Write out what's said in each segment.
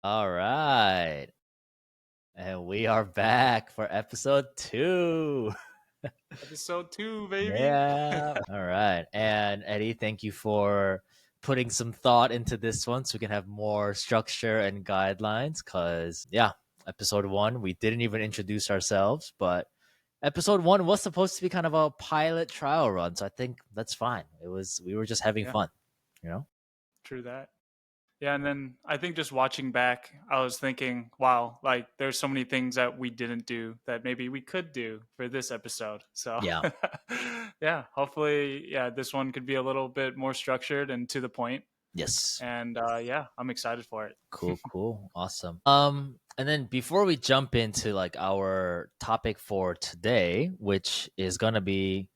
All right. And we are back for episode 2. Episode 2, baby. Yeah. All right. And Eddie, thank you for putting some thought into this one so we can have more structure and guidelines. Because, yeah, episode 1, we didn't even introduce ourselves, but episode 1 was supposed to be kind of a pilot trial run. So I think that's fine. We were just having Yeah, fun, you know? true that. Yeah, and then I think just watching back, I was thinking, wow, like there's so many things that we didn't do that maybe we could do for this episode. So, Yeah. yeah, hopefully, yeah, this one could be a little bit more structured and to the point. Yes. And yeah, I'm excited for it. Cool. Awesome. And then before we jump into like our topic for today, which is gonna be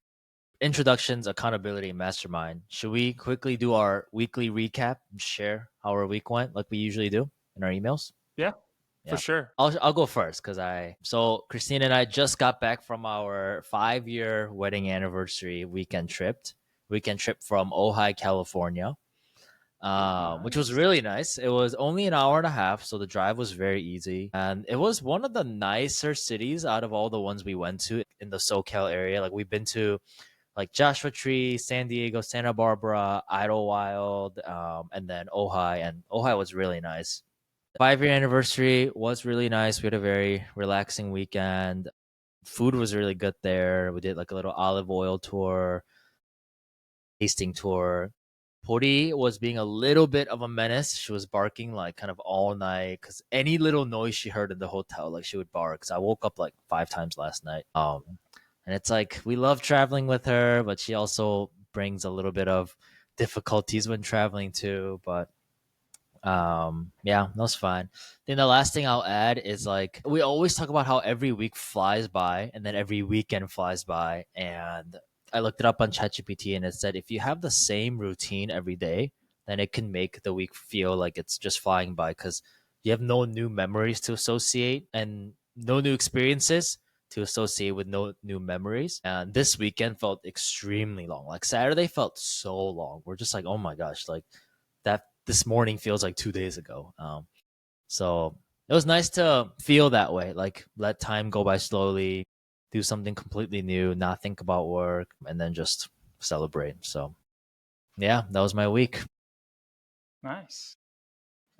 introductions, accountability, and mastermind, should we quickly do our weekly recap and share how our week went like we usually do in our emails? Yeah, for Yeah. sure. I'll go first because Christine and I just got back from our 5-year wedding anniversary weekend trip from Ojai, California, which was Nice. really nice. It was only an hour and a half, so the drive was very easy. And it was one of the nicer cities out of all the ones we went to in the SoCal area. Like we've been to like Joshua Tree, San Diego, Santa Barbara, Idlewild, and then Ojai. And Ojai was really nice. 5-year anniversary was really nice. We had a very relaxing weekend. Food was really good there. We did like a little olive oil tour, tasting tour. Pori was being a little bit of a menace. She was barking like kind of all night because any little noise she heard in the hotel, like she would bark. Because I woke up like 5 times last night. And it's like we love traveling with her, but she also brings a little bit of difficulties when traveling too. But yeah, that's fine. Then the last thing I'll add is like we always talk about how every week flies by and then every weekend flies by. And I looked it up on ChatGPT and it said if you have the same routine every day, then it can make the week feel like it's just flying by because you have no new memories to associate and no new experiences to associate with no new memories. And this weekend felt extremely long. Like Saturday felt so long. We're just like, oh my gosh, like that this morning feels like 2 days ago. So it was nice to feel that way, like let time go by slowly, do something completely new, not think about work, and then just celebrate. So yeah, that was my week. Nice.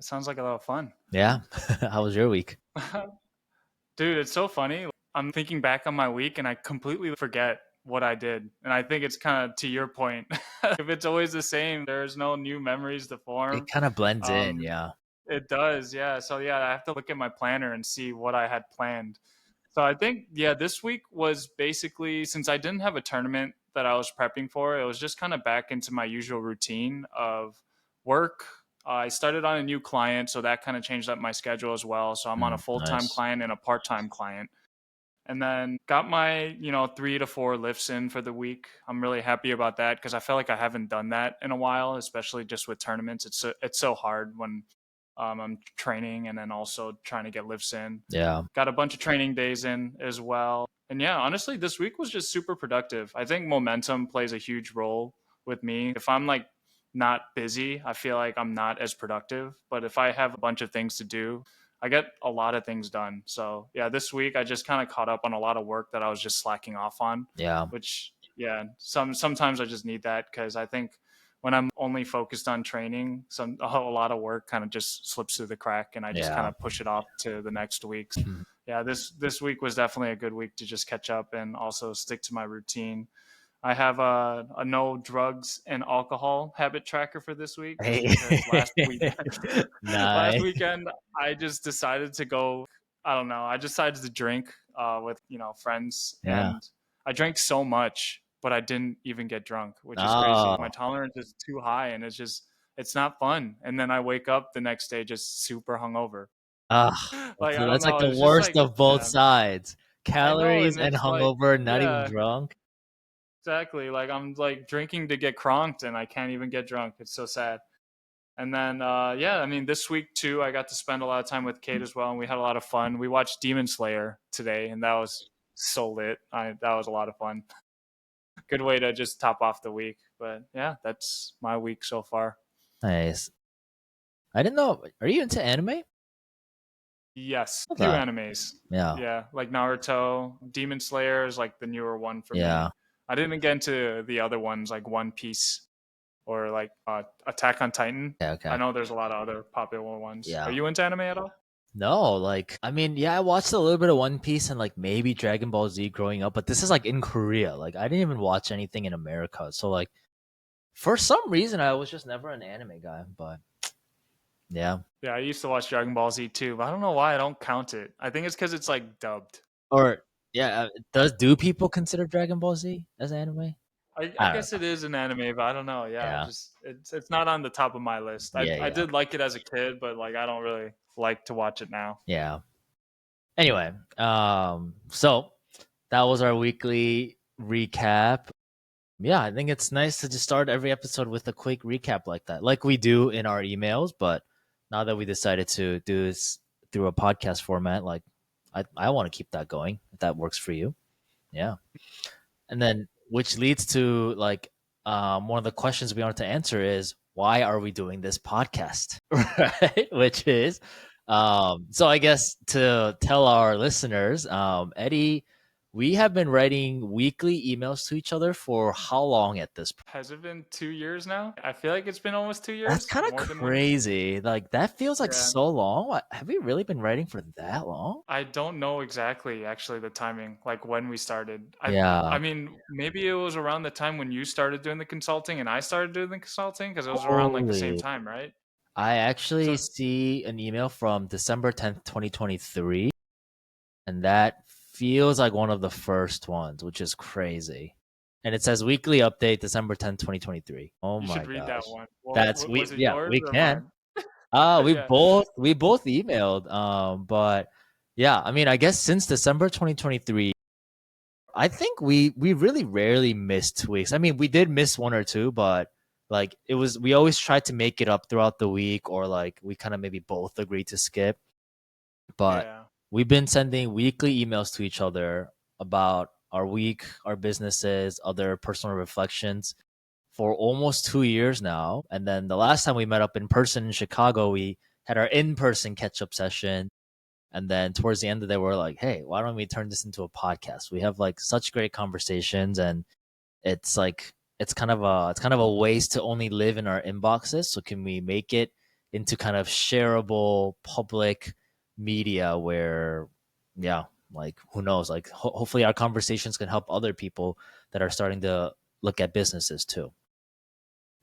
It sounds like a lot of fun. Yeah. How was your week? Dude, it's so funny. I'm thinking back on my week and I completely forget what I did. And I think it's kind of to your point. If it's always the same, there's no new memories to It form. kind of blends in. Um, Yeah. it does, yeah. So yeah, I have to look at my planner and see what I had planned. So I think yeah, this week was basically since I didn't have a tournament that I was prepping for, it was just kind of back into my usual routine of work. I started on a new client, so that kind of changed up my schedule as well. So I'm on a full-time Nice. client and a part-time client. And then got my, 3 to 4 lifts in for the week. I'm really happy about that because I feel like I haven't done that in a while, especially just with tournaments. It's so hard when I'm training and then also trying to get lifts in. Yeah. Got a bunch of training days in as well. And yeah, honestly, this week was just super productive. I think momentum plays a huge role with me. If I'm like not busy, I feel like I'm not as productive. But if I have a bunch of things to do, I get a lot of things done. So yeah, this week I just kind of caught up on a lot of work that I was just slacking off on, Yeah. which yeah, sometimes I just need that because I think when I'm only focused on training, a lot of work kind of just slips through the crack, and I just kind Yeah. of push it off to the next week. Yeah, this week was definitely a good week to just catch up and also stick to my routine. I have a no drugs and alcohol habit tracker for this week just Hey. because last Nice. weekend I just decided to go. I don't know. I decided to drink with friends, Yeah. and I drank so much, but I didn't even get drunk, which is crazy. My Oh. tolerance is too high, and it's not fun. And then I wake up the next day just super hungover. Ah, Like I don't that's like know. the It's just worst like of both yeah, sides. I know, Calories and and it's like hungover, not even yeah. drunk. Exactly. Like I'm like drinking to get cronked and I can't even get drunk. It's so sad. And then yeah, I mean this week too, I got to spend a lot of time with Kate as well and we had a lot of fun. We watched Demon Slayer today and that was so lit. That was a lot of fun. Good way to just top off the week. But yeah, that's my week so far. Nice. I didn't know. Are you into anime? Yes, Love two that. animes. Yeah. Yeah, like Naruto, Demon Slayer is like the newer one for Yeah. me. I didn't get into the other ones like One Piece or like Attack on Titan. Okay. I Okay. know there's a lot of other popular ones. Are Yeah. you into anime at all? No, like I mean, yeah, I watched a little bit of One Piece and like maybe Dragon Ball Z growing up, but this is like in Korea. Like I didn't even watch anything in America. So like for some reason I was just never an anime guy, but yeah. Yeah, I used to watch Dragon Ball Z too, but I don't know why I don't count it. I think it's because it's like dubbed. Or yeah, does do people consider Dragon Ball Z as anime? I I don't guess it know. is an anime, but I don't know. Yeah, Yeah. just it's not on the top of my list. Yeah, I yeah. did like it as a kid, but like I don't really like to watch it now. Yeah. Anyway, so that was our weekly recap. Yeah, I think it's nice to just start every episode with a quick recap like that, like we do in our emails. But now that we decided to do this through a podcast format, like I want to keep that going if that works for you. Yeah. And then, which leads to like one of the questions we wanted to answer is why are we doing this podcast, right? Which is, so I guess to tell our listeners, Eddie, we have been writing weekly emails to each other for how long at this point? Has it been 2 years now? I feel like it's been almost two That's years, kind of more than 1 year. crazy. Like that feels like Yeah, so long. Have we really been writing for that long? I don't know exactly actually the timing, like when we started. I Yeah. mean, maybe it was around the time when you started doing the consulting and I started doing the consulting because it was around like the same Holy. time, right? I So actually see an email from December 10th, 2023, and that feels like one of the first ones, which is crazy. And it says weekly update December 10th, 2023. Oh you my should read that gosh. one. Well, That's we was it yeah, yours we or can. mine? Yeah. We both emailed but yeah, I mean, I guess since December 2023, I think we really rarely missed weeks. I mean, we did miss one or two, but like it was we always tried to make it up throughout the week, or like we kind of maybe both agreed to skip. But Yeah. we've been sending weekly emails to each other about our week, our businesses, other personal reflections for almost 2 years now. And then the last time we met up in person in Chicago, we had our in-person catch-up session. And then towards the end of the day, we're like, hey, why don't we turn this into a podcast? We have like such great conversations, and it's like it's kind of a waste to only live in our inboxes. So can we make it into kind of shareable public media where, yeah, like who knows? Like hopefully our conversations can help other people that are starting to look at businesses too.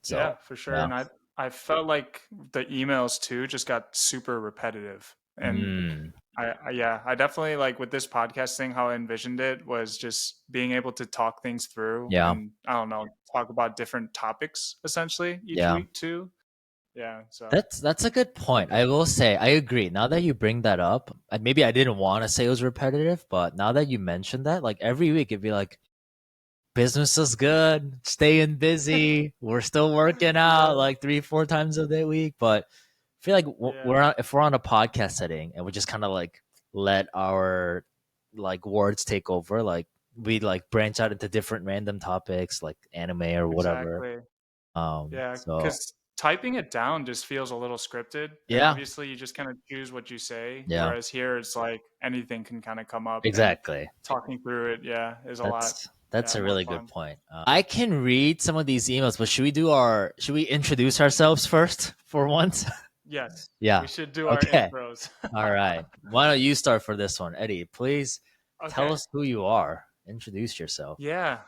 Yeah, So for sure. yeah. And I felt like the emails too just got super repetitive. And Mm, yeah, I definitely like with this podcast thing, how I envisioned it was just being able to talk things through yeah. and I don't know, talk about different topics essentially each Yeah. week too. Yeah. So That's a good point. I will say I agree. Now that you bring that up, maybe I didn't want to say it was repetitive, but now that you mentioned that, like every week it'd be like business is good, staying busy, we're still working out yeah. like 3, 4 times a day week. But I feel like Yeah. if we're on a podcast setting and we just kind of like let our like words take over, like we like branch out into different random topics like anime or whatever. Exactly. Yeah, So because typing it down just feels a little scripted, and yeah, obviously you just kind of choose what you say. yeah, Whereas here, it's like anything can kind of come up, and exactly. talking through it, yeah, is a lot, That's yeah, a more really good fun. point. I can read some of these emails, but should we introduce ourselves first for once? Yes, we Yeah. should do our Okay. intros. All right. Why don't you start for this one, Eddie? Please tell Okay. us who you are. Introduce yourself. Yeah.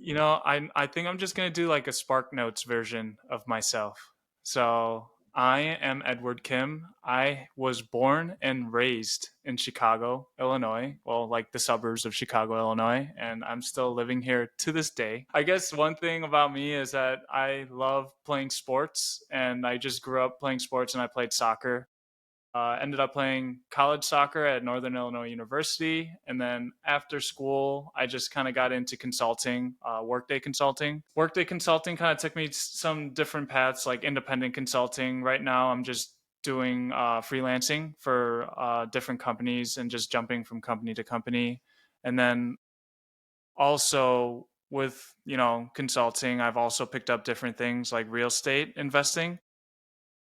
I think I'm just gonna do like a Spark Notes version of myself. So I am Edward Kim. I was born and raised in Chicago, Illinois. Well, like the suburbs of Chicago, Illinois, and I'm still living here to this day. I guess one thing about me is that I love playing sports, and I just grew up playing sports, and I played soccer. Ended up playing college soccer at Northern Illinois University. And then after school, I just kind of got into consulting, workday consulting. Workday consulting kind of took me some different paths, like independent consulting. Right now, I'm just doing freelancing for different companies and just jumping from company to company. And then also with, consulting, I've also picked up different things like real estate investing.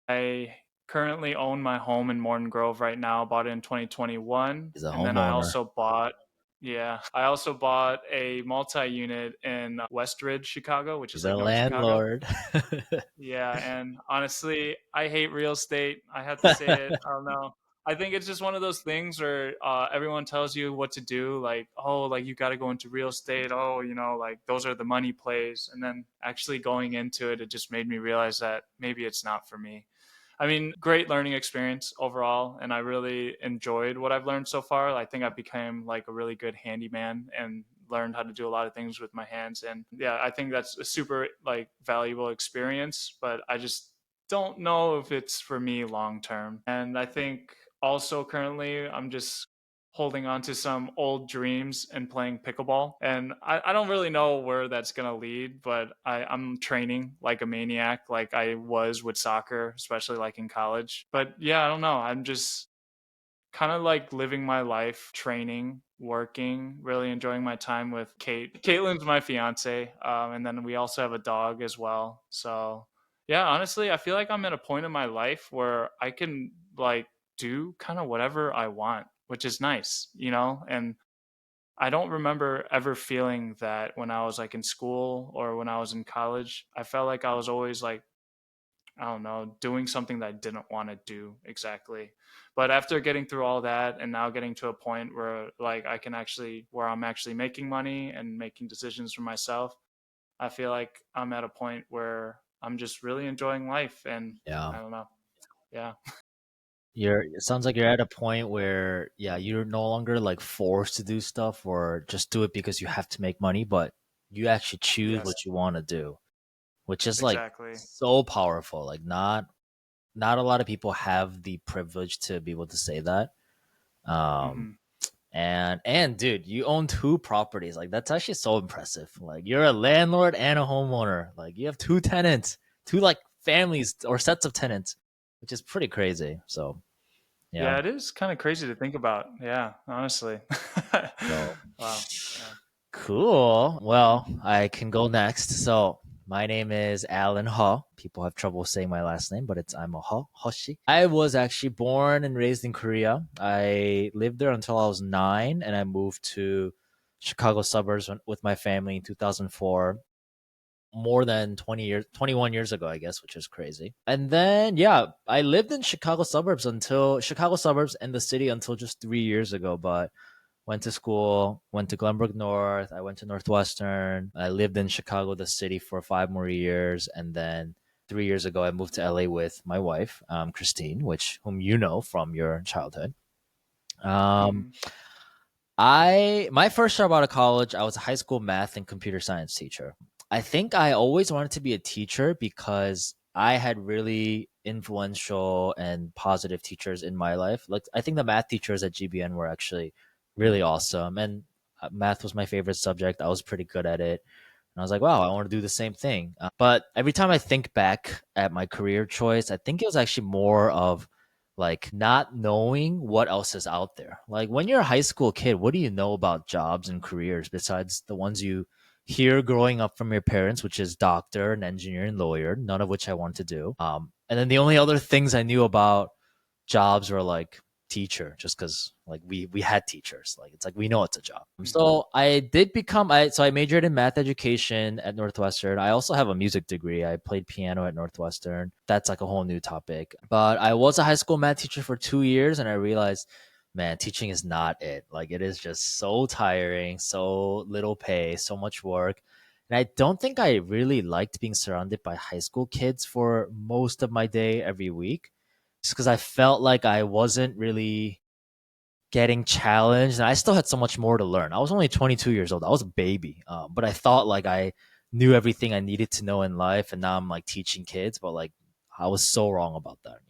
I currently own my home in Morton Grove right now. Bought it in 2021, He's a and then I homeowner. also bought yeah, I also bought a multi-unit in Westridge, Chicago, which He's is a like North Chicago. landlord. Yeah, and honestly, I hate real estate. I have to say it. I don't know. I think it's just one of those things where everyone tells you what to do, like, oh, like you got to go into real estate. Oh, like those are the money plays. And then actually going into it, it just made me realize that maybe it's not for me. I mean, great learning experience overall, and I really enjoyed what I've learned so far. I think I've become like a really good handyman and learned how to do a lot of things with my hands. And yeah, I think that's a super like valuable experience, but I just don't know if it's for me long term. And I think also currently I'm just holding on to some old dreams and playing pickleball. And I don't really know where that's going to lead, but I'm training like a maniac, like I was with soccer, especially like in college. But yeah, I don't know. I'm just kind of like living my life, training, working, really enjoying my time with Kate. Caitlin's my fiance. And then we also have a dog as well. So yeah, honestly, I feel like I'm at a point in my life where I can like do kind of whatever I want, which is nice. And I don't remember ever feeling that when I was like in school or when I was in college. I felt like I was always like, I don't know, doing something that I didn't want to do exactly. But after getting through all that and now getting to a point where like where I'm actually making money and making decisions for myself, I feel like I'm at a point where I'm just really enjoying life. And Yeah. I don't know. Yeah. It sounds like you're at a point where, yeah, you're no longer like forced to do stuff or just do it because you have to make money, but you actually choose Yes, what you want to do, which is like exactly. so powerful. Like not a lot of people have the privilege to be able to say that. Um Hmm. and dude, you own two properties. Like that's actually so impressive. Like you're a landlord and a homeowner. Like you have two tenants, two like families or sets of tenants, which is pretty crazy. So, yeah. Yeah, it is kind of crazy to think about. Yeah, honestly. So Wow. Yeah. cool. Well, I can go next. So my name is Alan He. People have trouble saying my last name, but I'm a He, Hoshi. I was actually born and raised in Korea. I lived there until I was 9, and I moved to Chicago suburbs with my family in 2004. More than 20 years, 21 years ago, I guess, which is crazy. And then, yeah, I lived in Chicago suburbs and the city until just 3 years ago. But went to school, went to Glenbrook North, I went to Northwestern. I lived in Chicago, the city, for 5 more years. And then 3 years ago, I moved to LA with my wife, Christine, whom you know from your childhood. Um, Hmm. I my first job out of college, I was a high school math and computer science teacher. I think I always wanted to be a teacher because I had really influential and positive teachers in my life. Like I think the math teachers at GBN were actually really awesome, and math was my favorite subject. I was pretty good at it. And I was like, wow, I want to do the same thing. But every time I think back at my career choice, I think it was actually more of like not knowing what else is out there. Like when you're a high school kid, what do you know about jobs and careers besides the ones you hear growing up from your parents, which is doctor and engineer and lawyer, none of which I want to do. And then the only other things I knew about jobs were like teacher, just because like we had teachers. Like it's like we know it's a job. Hmm. So I did become I so I majored in math education at Northwestern. I also have a music degree. I played piano at Northwestern. That's like a whole new topic. But I was a high school math teacher for 2 years, and I realized, man, teaching is not it. Like it is just so tiring, so little pay, so much work. And I don't think I really liked being surrounded by high school kids for most of my day every week. Just because I felt like I wasn't really getting challenged, and I still had so much more to learn. I was only 22 years old. I was a baby, but I thought like I knew everything I needed to know in life, and now I'm like teaching kids. But like I was so wrong about that.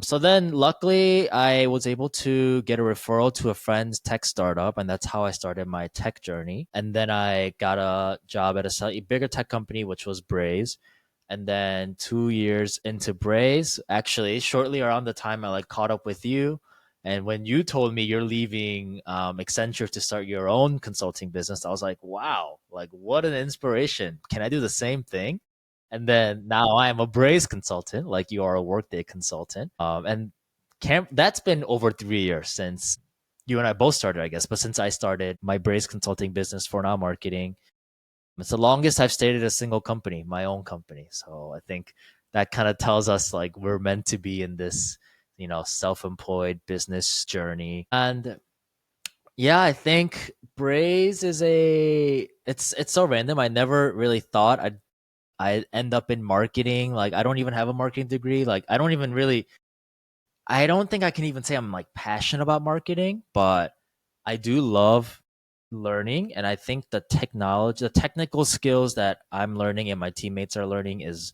So then, luckily, I was able to get a referral to a friend's tech startup, and that's how I started my tech journey. And then I got a job at a slightly bigger tech company, which was Braze. And then 2 years into Braze, actually, shortly around the time I like caught up with you, and when you told me you're leaving Accenture to start your own consulting business, I was like, wow, like what an inspiration! Can I do the same thing? And then now I am a Braze consultant, like you are a Workday consultant. And that's been over 3 years since you and I both started, I guess. But since I started my Braze consulting business for now marketing, it's the longest I've stayed at a single company, my own company. So I think that kind of tells us like we're meant to be in this, self-employed business journey. And yeah, I think Braze is it's so random. I never really thought I end up in marketing. Like I don't even have a marketing degree. Like I don't think I can even say I'm like passionate about marketing, but I do love learning. And I think the technical skills that I'm learning and my teammates are learning is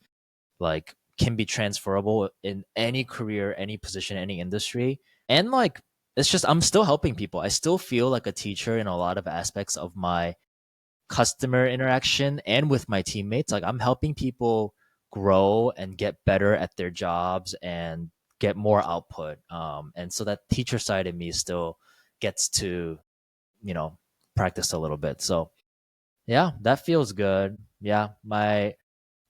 like can be transferable in any career, any position, any industry. And like it's just I'm still helping people. I still feel like a teacher in a lot of aspects of my customer interaction and with my teammates. Like I'm helping people grow and get better at their jobs and get more output. And so that teacher side of me still gets to, you know, practice a little bit. So yeah, that feels good. Yeah, my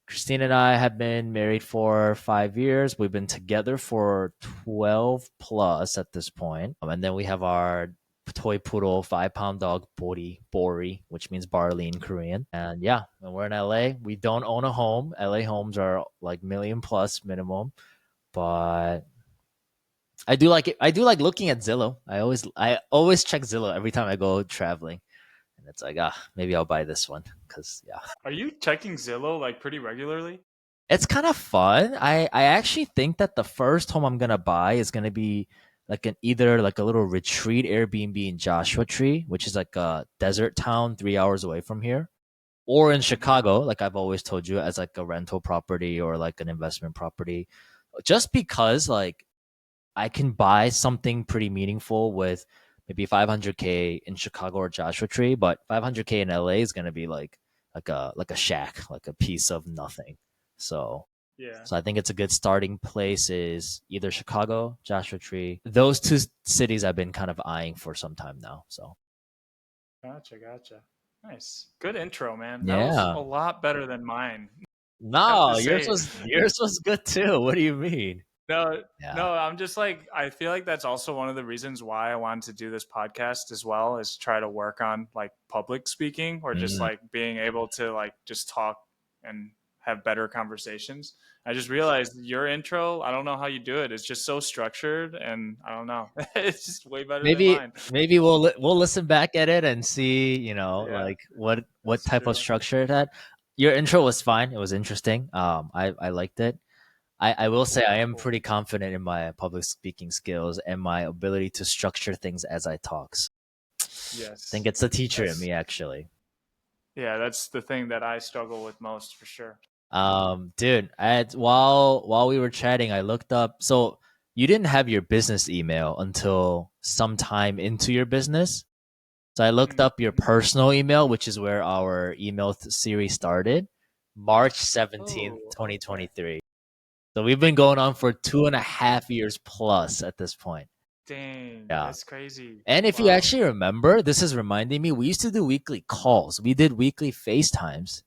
Christine and I have been married for 5 years. We've been together for 12 plus at this point. And then we have our toy poodle, 5 pound dog, Bori, which means barley in Korean. And yeah, and we're in LA. We don't own a home. LA homes are like million plus minimum. But I do like it. I do like looking at Zillow. I always check Zillow every time I go traveling. And it's like, maybe I'll buy this one. Cause yeah. Are you checking Zillow like pretty regularly? It's kind of fun. I actually think that the first home I'm gonna buy is gonna be like either like a little retreat Airbnb in Joshua Tree, which is like a desert town 3 hours away from here, or in Hmm. Chicago, like I've always told you, as like a rental property or like an investment property. Just because like I can buy something pretty meaningful with maybe 500K in Chicago or Joshua Tree, but 500K in LA is gonna be like a shack, like a piece of nothing. So Yeah. so I think it's a good starting place is either Chicago, Joshua Tree. Those two cities I've been kind of eyeing for some time now. So Gotcha, gotcha. Nice. Good intro, man. That was yeah. a lot better than mine. I have to No, yours say, was yours was good too. What do you mean? no, Yeah. no, I'm just like, I feel like that's also one of the reasons why I wanted to do this podcast as well, is try to work on like public speaking or just Mm. like being able to like just talk and have better conversations. I just realized your intro, I don't know how you do it. It's just so structured and I don't know. It's just way better than Maybe mine. maybe we'll listen back at it and see, Yeah, like what that's type of true. structure it had. Your intro was fine. It was interesting. I liked it. I will say I Cool, am cool. pretty confident in my public speaking skills and my ability to structure things as I talk. So I think Yes. it's the teacher in That's me actually. Yeah, that's the thing that I struggle with most for sure. Dude, while we were chatting, I looked up. So you didn't have your business email until sometime into your business. So I looked up your Mm-hmm. personal email, which is where our email series started, March 17th, Oh, okay. 2023. So we've been going on for 2.5 years plus at this point. Dang, Yeah. that's crazy. And if you Wow. actually remember, this is reminding me, we used to do weekly calls. We did weekly FaceTimes.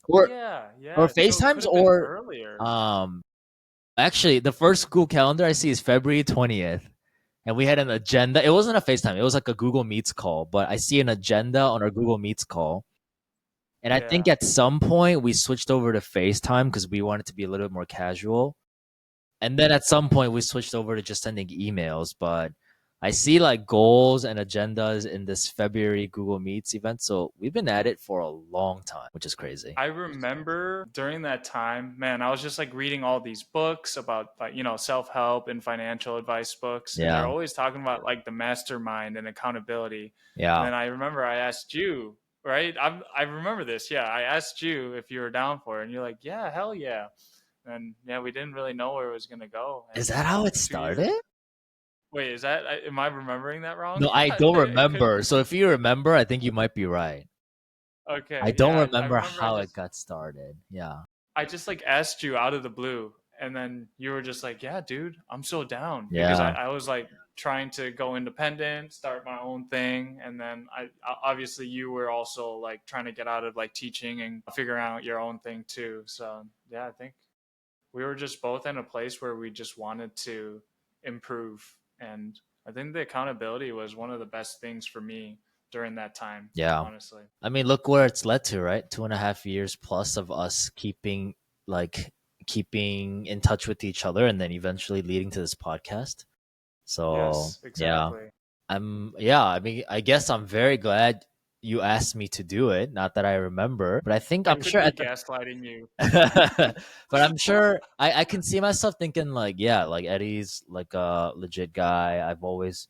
Or Yeah, or yeah. So it could FaceTimes have been or earlier. um actually the first Google calendar I see is February 20th. And we had an agenda. It wasn't a FaceTime, it was like a Google Meets call, but I see an agenda on our Google Meets call. And I think Yeah. at some point we switched over to FaceTime because we wanted to be a little bit more casual. And then at some point we switched over to just sending emails, but I see like goals and agendas in this February Google Meets event. So we've been at it for a long time, which is crazy. I remember during that time, man, I was just like reading all these books about like, self-help and financial advice books, and they're Yeah. always talking about like the mastermind and accountability. And Yeah. then I remember I asked you, right? I remember this. Yeah, I asked you if you were down for it, and you're like, "Yeah, hell yeah." And yeah, we didn't really know where it was going to go. Is And that how it 2 years. started? Wait, am I remembering that wrong? No, I don't It could. remember. So if you remember, I think you might be right. I Okay, don't yeah. I remember remember. I how it just got started. Yeah. I just like asked you out of the blue, and then you were just like, "Yeah, dude, I'm so down," because I, Yeah. I was like trying to go independent, start my own thing, and then I obviously you were also like trying to get out of like teaching and figuring out your own thing too. So yeah, I think we were just both in a place where we just wanted to improve, and I think the accountability was one of the best things for me during that time, Yeah. honestly. I mean, look where it's led to, right? 2.5 years plus of us like keeping in touch with each other and then eventually leading to this podcast. So Yes, yeah. exactly. I mean, I guess I'm very glad you asked me to do it. Not that I remember, but I I'm could sure be at the gaslighting you. but I'm sure I can see myself thinking like, yeah, like Eddie's like a legit guy. I've always,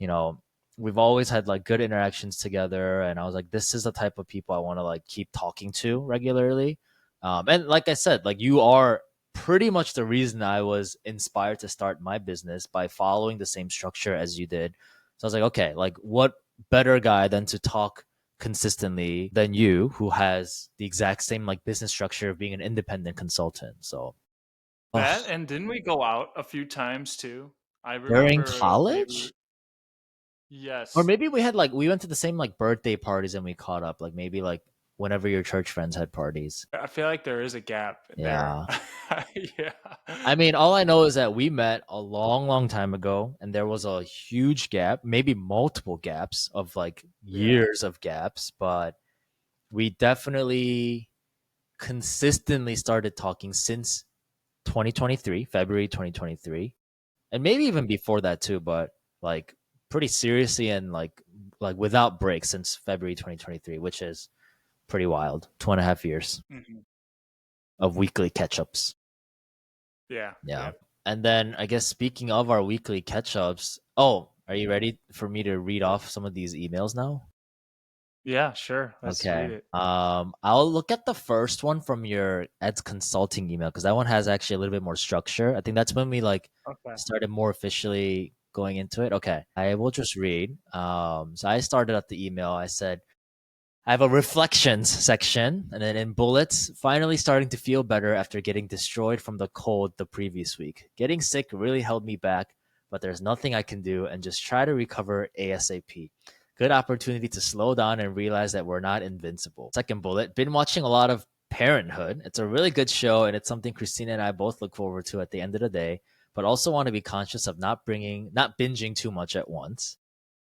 you know, we've always had like good interactions together, and I was like, this is the type of people I want to like keep talking to regularly. And like I said, like you are pretty much the reason I was inspired to start my business by following the same structure as you did. So I was like, okay, like what better guy than to talk consistently than you, who has the exact same like business structure of being an independent consultant. So oh, That, and didn't we go out a few times too? I during remember maybe college, or yes. maybe we had like we went to the same like birthday parties and we caught up. Like maybe like whenever your church friends had parties. I feel like there is a gap there. Yeah. Yeah. I mean, all I know is that we met a long, long time ago, and there was a huge gap, maybe multiple gaps of like Yeah. years of gaps, but we definitely consistently started talking since 2023, February 2023, and maybe even before that too, but like pretty seriously and like without breaks since February 2023, which is pretty wild. 2.5 years Mhm. of weekly catch ups. Yeah. Yeah. Yeah. And then I guess speaking of our weekly catch ups, oh, are you ready for me to read off some of these emails now? Yeah, sure. Let's Okay. read it. I'll look at the first one from your Ed's consulting email because that one has actually a little bit more structure. I think that's when we like Okay. started more officially going into it. Okay. I will just read. So I started at the email. I said, I have a reflections section, and then in bullets, finally starting to feel better after getting destroyed from the cold the previous week. Getting sick really held me back, but there's nothing I can do and just try to recover ASAP. Good opportunity to slow down and realize that we're not invincible. Second bullet, been watching a lot of Parenthood. It's a really good show, and it's something Christina and I both look forward to at the end of the day, but also want to be conscious of not binging too much at once.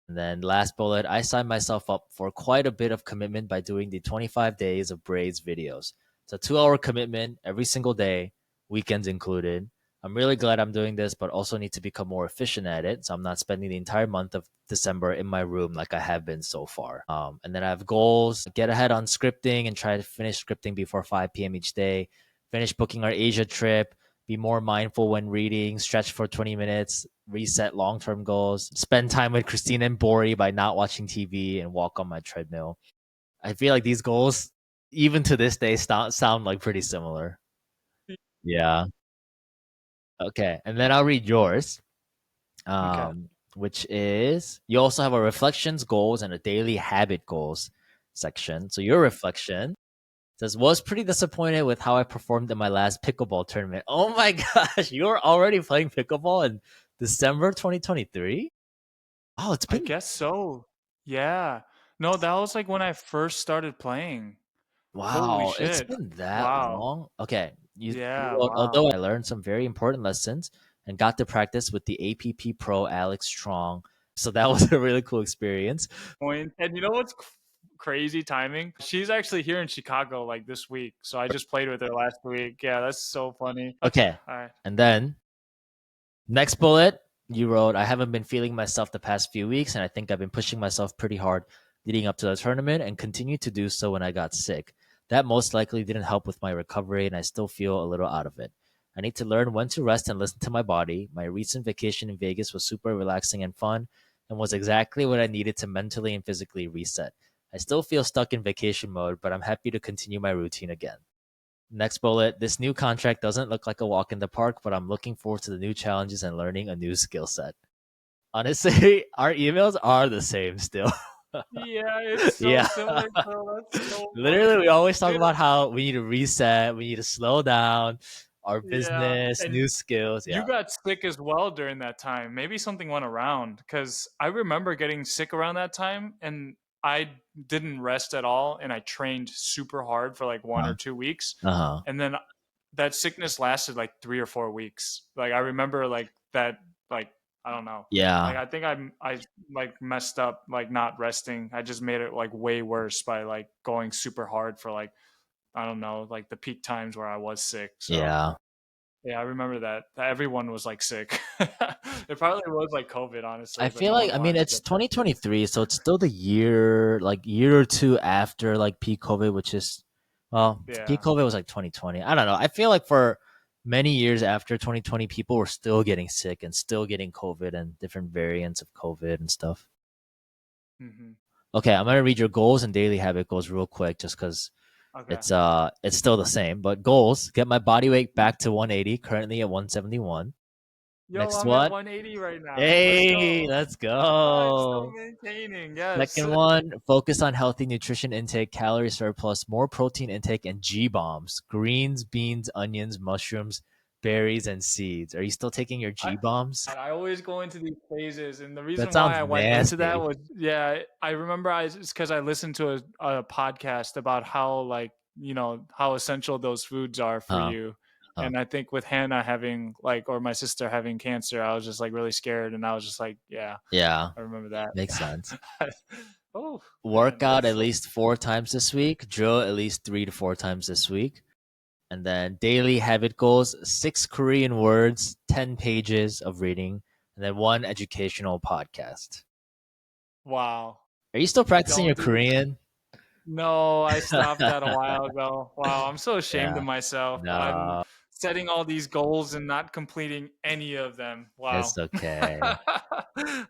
And then last bullet, I signed myself up for quite a bit of commitment by doing the 25 days of braids videos. It's a 2 hour commitment every single day, weekends included. I'm really glad I'm doing this, but also need to become more efficient at it. So I'm not spending the entire month of December in my room like I have been so far. And then I have goals, get ahead on scripting and try to finish scripting before 5 p.m. each day, finish booking our Asia trip, be more mindful when reading, stretch for 20 minutes, reset long term goals, spend time with Christina and Bori by not watching TV, and walk on my treadmill. I feel like these goals, even to this day, sound like pretty similar. Yeah. Okay. And then I'll read yours, Okay. which is you also have a reflections goals and a daily habit goals section. So your reflection says, was pretty disappointed with how I performed in my last pickleball tournament. Oh my gosh, you're already playing pickleball in December 2023? Oh, it's I been guess so. Yeah. No, that was like when I first started playing. Holy wow, it's shit. been that Wow. long. Okay, you Yeah, wrote, wow. although I learned some very important lessons and got to practice with the APP Pro Alex Strong. So that was a really cool experience. Point. And you know what's crazy timing? She's actually here in Chicago like this week. So I just played with her last week. Yeah, that's so funny. Okay. Okay, All right. and then next bullet, you wrote, I haven't been feeling myself the past few weeks, and I think I've been pushing myself pretty hard leading up to the tournament and continued to do so when I got sick. That most likely didn't help with my recovery, and I still feel a little out of it. I need to learn when to rest and listen to my body. My recent vacation in Vegas was super relaxing and fun and was exactly what I needed to mentally and physically reset. I still feel stuck in vacation mode, but I'm happy to continue my routine again. Next bullet. This new contract doesn't look like a walk in the park, but I'm looking forward to the new challenges and learning a new skill set. Honestly, our emails are the same still. Yeah, it's so Yeah. similar, bro. That's so Literally, funny. we always talk Dude, about how we need to reset, we need to slow down. our Yeah, business, and new skills. you Yeah. got sick as well during that time. Maybe something went around because I remember getting sick around that time and I didn't rest at all and I trained super hard for like 1 or 2 weeks. Uh-huh. And then that sickness lasted like 3 or 4 weeks. Like I remember like that, like, I don't know. Like Yeah. I think I like messed up like not resting. I just made it like way worse by like going super hard for like, I don't know, like the peak times where I was sick. So Yeah. yeah, I remember that. Everyone was like sick. It probably was like COVID, I honestly, but feel no like, one I mean, wanted to it's get tested. 2023, so it's still the year, like year or two after like peak COVID, which is, well, peak Yeah. COVID was like 2020. I don't know. I feel like for many years after 2020, people were still getting sick and still getting COVID and different variants of COVID and stuff. Hmm. Okay, I'm gonna read your goals and daily habit goals real quick, just because Okay. it's still the same. But goals: get my body weight back to 180, currently at 171. Yo, Next I'm at one, 180 right now. Let's hey, go. let's Still go. maintaining. Yes. Second one, focus on healthy nutrition intake, calorie surplus, more protein intake, and G bombs: greens, beans, onions, mushrooms, berries, and seeds. Are you still taking your I G bombs? I always go into these phases, and the That reason why sounds I went into that nasty. was, yeah, I remember it's because I listened to a podcast about how like how essential those foods are for Huh? you, Huh? and I think with Hannah having like or my sister having cancer, I was just like really scared, and I was just like, yeah, Yeah, I remember that. makes sense. Oh Work man, out at that's like least 4 times this week. Drill at least 3 to 4 times this week. And then daily habit goals: 6 Korean words, 10 pages of reading, and then one educational podcast. wow. Are you still practicing your Don't do Korean? No, I stopped that a while ago. Wow, I'm so ashamed Yeah. of myself. I'm No, setting all these goals and not completing any of them. Wow. it's okay.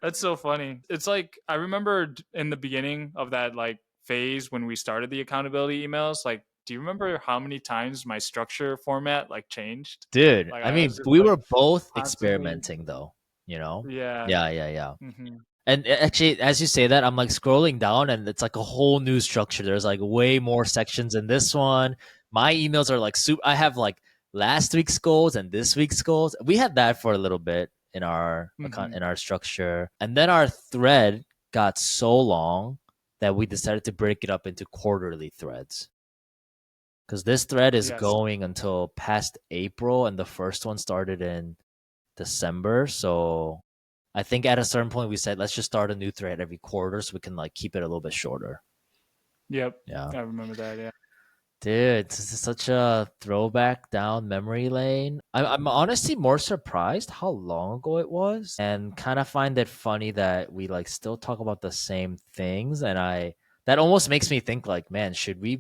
That's so funny. It's like I remember in the beginning of that like phase when we started the accountability emails, like do you remember how many times my structure format like changed? Dude, Like I I was mean, just we like were both constantly experimenting though, you know? yeah. Yeah, yeah, yeah. Hmm. And actually, as you say that, I'm like scrolling down and it's like a whole new structure. There's like way more sections in this one. My emails are like soup. I have like last week's goals and this week's goals. We had that for a little bit in our account, Hmm. in our structure. And then our thread got so long that we decided to break it up into quarterly threads. Because this thread is Yes. going until past April, and the first one started in December. So I think at a certain point we said let's just start a new thread every quarter so we can like keep it a little bit shorter. Yep. Yeah. I remember that. Yeah. Dude, this is such a throwback down memory lane. I'm honestly more surprised how long ago it was, and kind of find it funny that we like still talk about the same things. And that almost makes me think like, man, should we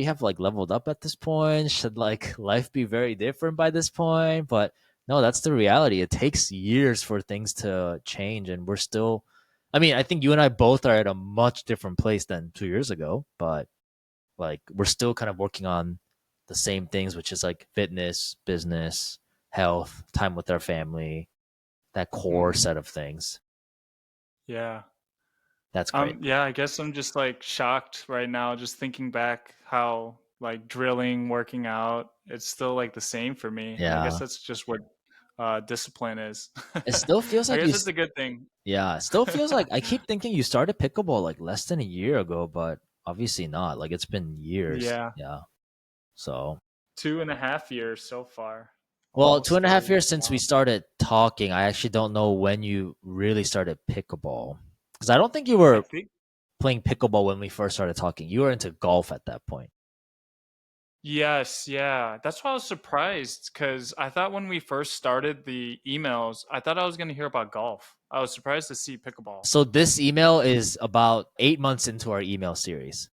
have like leveled up at this point? Should like life be very different by this point? But no, that's the reality. It takes years for things to change, and we're still, I mean, I think you and I both are at a much different place than 2 years ago, but like we're still kind of working on the same things, which is like fitness, business, health, time with our family, that core Hmm. set of things. Yeah. That's great. Yeah, I guess I'm just like shocked right now, just thinking back how like drilling, working out, it's still like the same for me. And I guess Yeah. that's just what discipline is. It still feels I like guess it's a good thing. yeah, it still feels like I keep thinking you started pickleball like less than a year ago, but obviously not. Like it's been years. Yeah, Yeah. So, 2.5 years so far, well, two almost and a half 3. years since we Wow. started talking. I actually don't know when you really started pickleball because I don't think you I were think playing pickleball when we first started talking. You were into golf at that point. yes, yeah. That's why I was surprised because I thought when we first started the emails, I thought I was going to hear about golf. I was surprised to see pickleball. So this email is about 8 months into our email series.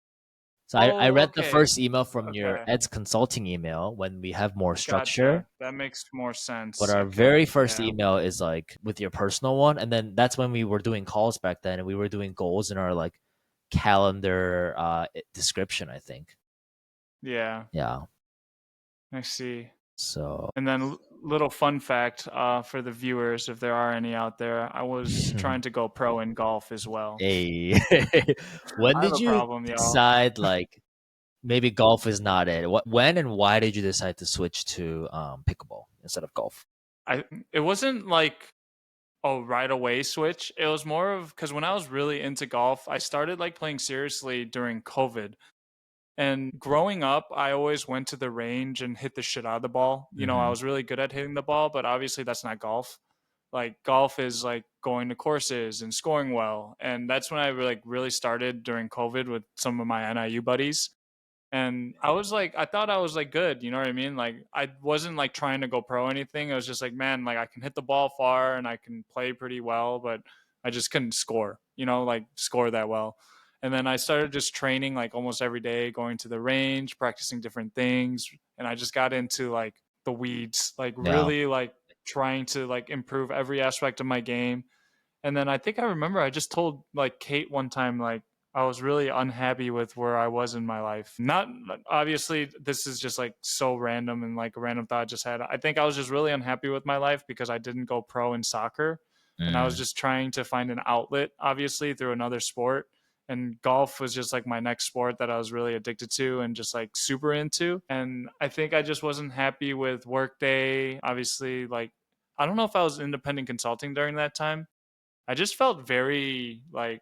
So I Oh, read the okay. first email from your Okay. Ed's consulting email when we have more structure. Gotcha. That makes more But sense. our Okay. very first Yeah. email is like with your personal one, and then that's when we were doing calls back then, and we were doing goals in our like calendar description. I think. Yeah. Yeah. I see. So. And then little fun fact for the viewers, if there are any out there, I was trying to go pro in golf as well. Hey, when I have did a you problem, y'all. decide like maybe golf is not it. When and why did you decide to switch to pickleball instead of golf? I it wasn't like a right away switch. It was more of because when I was really into golf, I started like playing seriously during COVID. And growing up, I always went to the range and hit the shit out of the ball. You know, I Hmm. was really good at hitting the ball, but obviously that's not golf. Like golf is like going to courses and scoring well. And that's when I like really started during COVID with some of my NIU buddies. And I was like, I thought I was like good, you know what I mean? Like I wasn't like trying to go pro or anything. I was just like, man, like I can hit the ball far and I can play pretty well, but I just couldn't score, you know, like score that well. And then I started just training like almost every day, going to the range, practicing different things, and I just got into like the weeds, like Yeah. really like trying to like improve every aspect of my game. And then I think I remember I just told like Kate one time, like I was really unhappy with where I was in my life. Not obviously, this is just like so random and like a random thought I just had. I think I was just really unhappy with my life because I didn't go pro in soccer. And I was Mm, just trying to find an outlet, obviously, through another sport. And golf was just like my next sport that I was really addicted to and just like super into. And I think I just wasn't happy with workday. Obviously, like, I don't know if I was independent consulting during that time. I just felt very like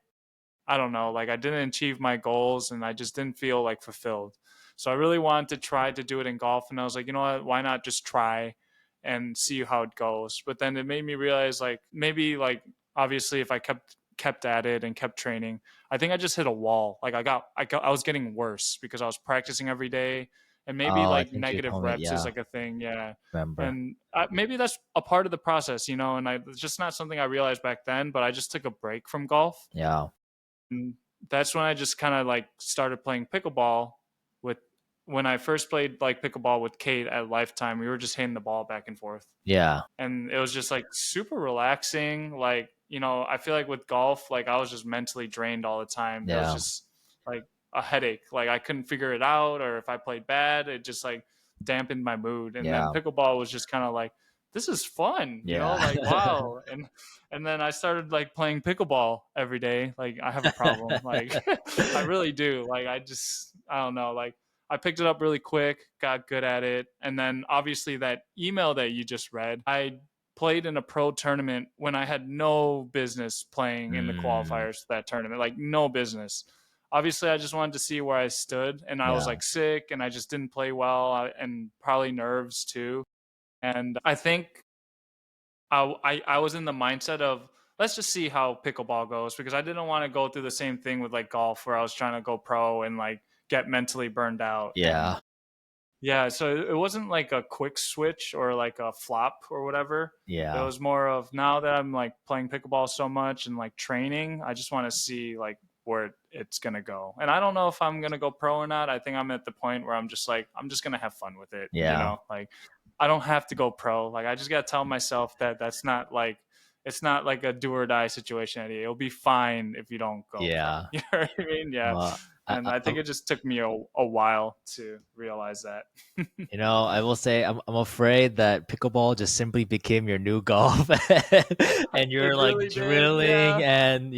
I don't know, like I didn't achieve my goals and I just didn't feel like fulfilled. So I really wanted to try to do it in golf and I was like, you know what, why not just try and see how it goes. But then it made me realize like maybe like obviously if I kept at it and kept training, I think I just hit a wall. Like I was getting worse because I was practicing every day and maybe oh, I like think you negative told me. reps is Yeah, like a thing, yeah. remember. And maybe that's a part of the process, you know, and it's just not something I realized back then, but I just took a break from golf. Yeah, And that's when I just kind of like started playing pickleball with when I first played like pickleball with Kate at Lifetime, we were just hitting the ball back and forth. yeah, And it was just like super relaxing. Like, you know, I feel like with golf, like I was just mentally drained all the time. It was yeah, just like a headache. Like I couldn't figure it out, or if I played bad, it just like dampened my mood. And then yeah, pickleball was just kind of like, this is fun, you know, yeah, like wow. And then I started like playing pickleball every day. Like I have a problem. Like I really do. Like I don't know, like I picked it up really quick, got good at it. And then obviously that email that you just read, I played in a pro tournament when I had no business playing in the mm, qualifiers for that tournament, like no business. Obviously, I just wanted to see where I stood, and I was yeah, like sick, and I just didn't play well, and probably nerves too. And I think I was in the mindset of let's just see how pickleball goes because I didn't want to go through the same thing with like golf where I was trying to go pro and like get mentally burned out. And yeah, yeah, so it wasn't like a quick switch or like a flop or whatever. It yeah, was more of now that I'm like playing pickleball so much and like training, I just want to see like where it's gonna go. And I don't know if I'm gonna go pro or not. I think I'm at the point where I'm just like I'm just gonna have fun with it. You yeah, know, like I don't have to go pro. Like I just gotta tell myself that that's not like it's not like a do or die situation. It'll be fine if you don't go pro. yeah. You know what I mean? Yeah. Well, And I think it just took me a while to realize that. I will say I'm afraid that pickleball just simply became your new golf, and It you're like really did, drilling, yeah. and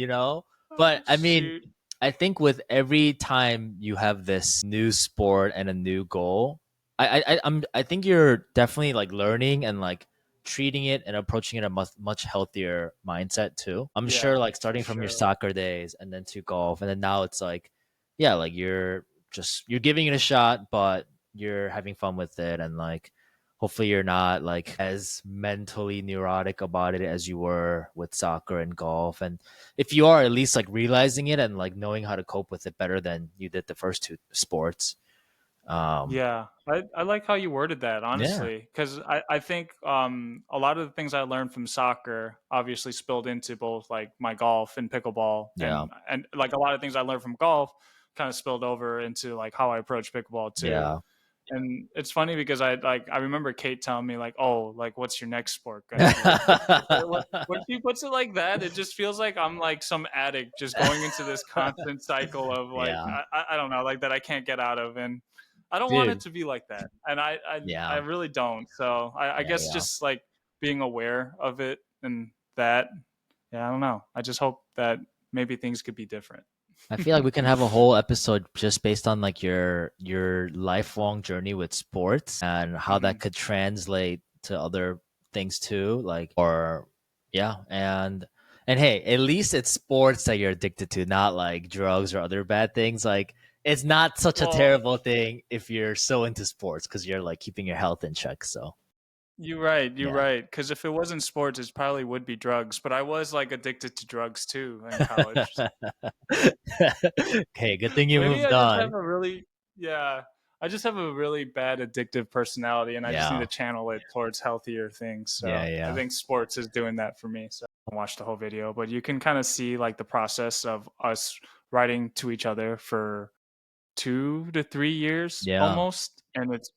Oh, but I mean, shoot. I think with every time you have this new sport and a new goal, I think you're definitely like learning and like treating it and approaching it a much healthier mindset too. I'm sure Yeah, like for starting from your sure. soccer days and then to golf, and then now it's like, yeah, like you're giving it a shot, but you're having fun with it, and like hopefully you're not like as mentally neurotic about it as you were with soccer and golf. And if you are, at least like realizing it and like knowing how to cope with it better than you did the first two sports. um Yeah, I like how you worded that, yeah, honestly, because I think a lot of the things I learned from soccer obviously spilled into both like my golf and pickleball, yeah, and like a lot of things I learned from golf kind of spilled over into like how I approach pickleball too. yeah. And it's funny because I remember Kate telling me like, "Oh, like what's your next sport gonna be?" When she puts it like that, it just feels like I'm like some addict just going into this constant cycle of like Yeah, I don't know, like that I can't get out of, and I don't want it dude. to be like that, and I Yeah, really don't. So I yeah, guess yeah, just like being aware of it and that, yeah, I don't know. I just hope that maybe things could be different. I feel like we can have a whole episode just based on like your lifelong journey with sports and how that Mhm. could translate to other things too, like or yeah, and hey, at least it's sports that you're addicted to, not like drugs or other bad things. Like it's not such a Well, terrible thing if you're so into sports because you're like keeping your health in check. So you're right. You're yeah. right. Because if it wasn't sports, it probably would be drugs. But I was like addicted to drugs too in college. Okay, good thing you Maybe moved I just have on. a really, yeah, I just have a really bad addictive personality and I just need Yeah. to channel it towards healthier things. Yeah, So I yeah. think sports is doing that for me. So I watched the whole video, but you can kind of see like the process of us writing to each other for 2 to 3 years Yeah. almost. And it's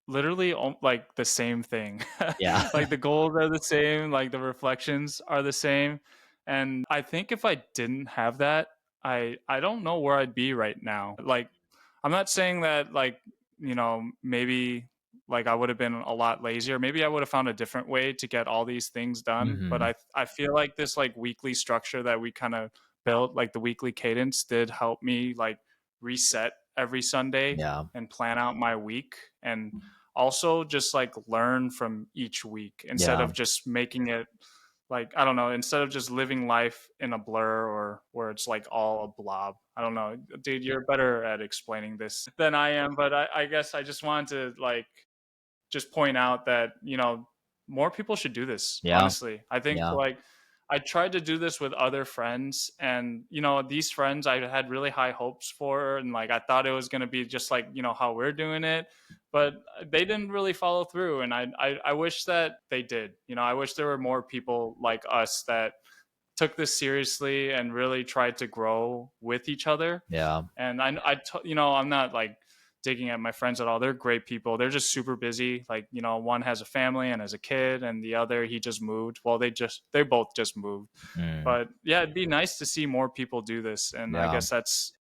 literally like the same thing. Yeah. Like the goals are the same, like the reflections are the same. And I think if I didn't have that, I don't know where I'd be right now. Like I'm not saying that like, maybe like I would have been a lot lazier. Maybe I would have found a different way to get all these things done, but Hmm. I feel like this like weekly structure that we kind of built, like the weekly cadence did help me like reset every Sunday Yeah. and plan out my week and also just like learn from each week instead Yeah. of just making it like I don't know, instead of just living life in a blur or where it's like all a blob. I don't know, dude, you're better at explaining this than I am, but I guess I just wanted to like just point out that more people should do this. Yeah. Honestly, I think Yeah. like I tried to do this with other friends, and these friends I had really high hopes for, and like I thought it was going to be just like how we're doing it, but they didn't really follow through, and I wish that they did. I wish there were more people like us that took this seriously and really tried to grow with each other. Yeah. And I'm not like digging at my friends at all. They're great people. They're just super busy. Like, one has a family and has a kid, and the other he just moved. Well, they both just moved. Mm. But yeah, it'd be nice to see more people do this. And I Yeah. guess that's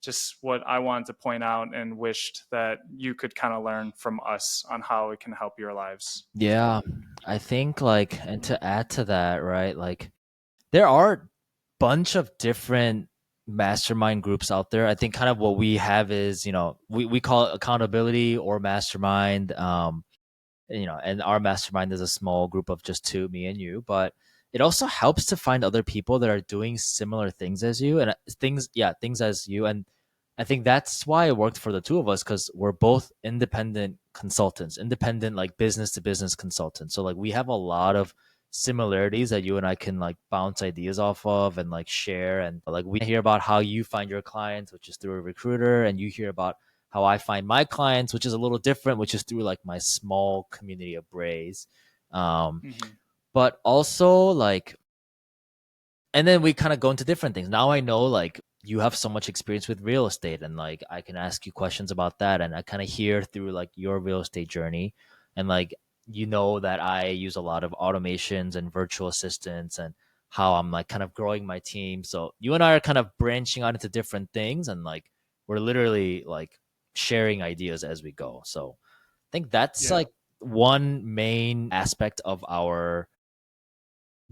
just what I wanted to point out and wished that you could kind of learn from us on how it can help your lives. Yeah. I think like and to add to that, right? Like there are bunch of different mastermind groups out there. I think kind of what we have is, we call it accountability or mastermind. And our mastermind is a small group of just two, me and you, but it also helps to find other people that are doing similar things as you and things as you. And I think that's why it worked for the two of us because we're both independent consultants, independent like business to business consultants. So like we have a lot of similarities that you and I can like bounce ideas off of and like share. And like we hear about how you find your clients, which is through a recruiter, and you hear about how I find my clients, which is a little different, which is through like my small community of Brays. Um, Hmm. but also like, and then we kind of go into different things. Now I know like you have so much experience with real estate, and like I can ask you questions about that, and I kind of hear through like your real estate journey, and like that I use a lot of automations and virtual assistants, and how I'm like kind of growing my team. So you and I are kind of branching out into different things, and like we're literally like sharing ideas as we go. So I think that's Yeah. like one main aspect of our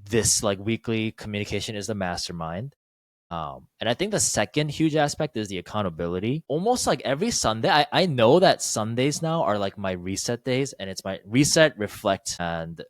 this like weekly communication is the mastermind. And I think the second huge aspect is the accountability. Almost like every Sunday, I know that Sundays now are like my reset days, and it's my reset, reflect, and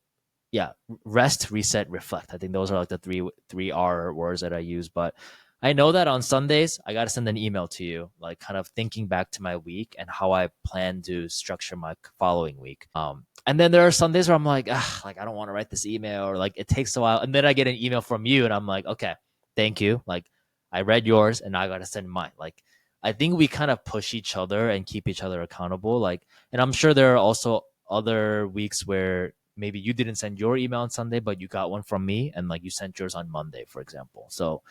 yeah, rest, reset, reflect. I think those are like the three R words that I use. But I know that on Sundays I got to send an email to you, like kind of thinking back to my week and how I plan to structure my following week. And then there are Sundays where I'm like, like I don't want to write this email, or like it takes a while, and then I get an email from you, and I'm like, okay, thank you. Like I read yours, and now I got to send mine. Like I think we kind of push each other and keep each other accountable. Like, and I'm sure there are also other weeks where maybe you didn't send your email on Sunday, but you got one from me, and like you sent yours on Monday, for example. So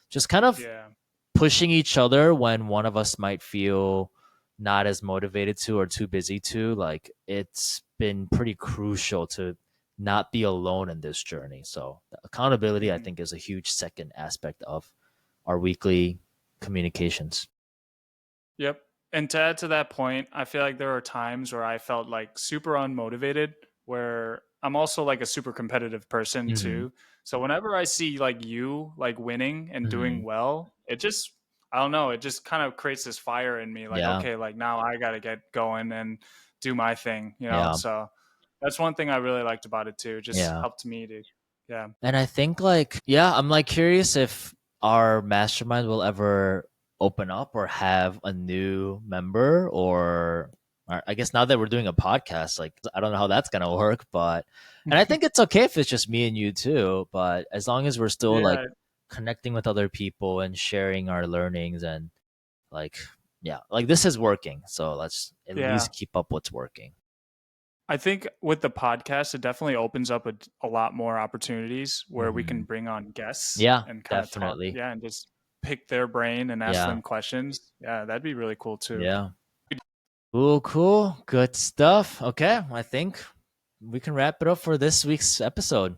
just kind of Yeah. pushing each other when one of us might feel not as motivated to or too busy to, like it's been pretty crucial to not be alone in this journey. So accountability, I Hmm. think, is a huge second aspect of our weekly communications. Yep. And to add to that point, I feel like there are times where I felt like super unmotivated, where I'm also like a super competitive person Hmm. too. So whenever I see like you like winning and doing Hmm. well, it just I don't know, it just kind of creates this fire in me. Like, Yeah. okay, like now I got to get going and do my thing, you know? Yeah. So that's one thing I really liked about it too. It just Yeah. helped me to, yeah. And I think like, yeah, I'm like curious if our mastermind will ever open up or have a new member or I guess now that we're doing a podcast, like I don't know how that's gonna work, but and I think it's okay if it's just me and you too, but as long as we're still like Yeah. connecting with other people and sharing our learnings and like yeah, like this is working. So let's at Yeah. least keep up what's working. I think with the podcast, it definitely opens up a lot more opportunities where we can Hmm. bring on guests Yeah, and kind of talk, definitely. yeah, and just pick their brain and ask Yeah. them questions. Yeah, that'd be really cool too. Yeah. Cool, cool. Good stuff. Okay, I think we can wrap it up for this week's episode.